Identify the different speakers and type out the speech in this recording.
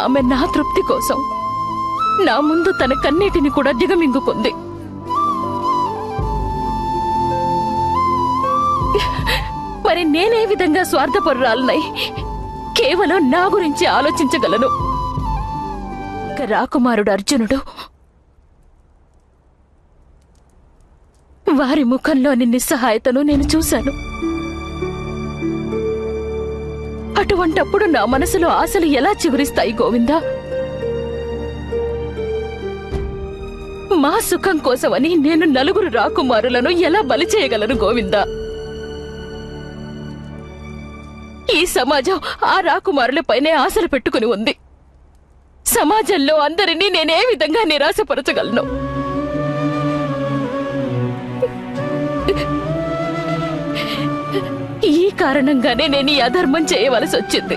Speaker 1: ఆమె నా తృప్తి కోసం నా ముందు తన కన్నీటిని కూడా దిగమింగుకుంది. మరి నేనే విధంగా స్వార్థపరురాలనై కేవలం నా గురించి ఆలోచించగలను? రాకుమారుడు అర్జునుడు వారి ముఖంలోని నిస్సహాయతను నేను చూశాను. అటువంటప్పుడు నా మనసులో ఆశలు ఎలా చిగురిస్తాయి గోవిందా? మా సుఖం కోసమని నేను నలుగురు రాకుమారులను ఎలా బలి చేయగలను గోవిందా? ఈ సమాజం ఆ రాకుమారులపైనే ఆశలు పెట్టుకుని ఉంది. సమాజంలో అందరినీ నేనే విధంగా నిరాశపరచగలను? ఈ కారణంగానే నేను ఈ అధర్మం చేయవలసి వచ్చింది.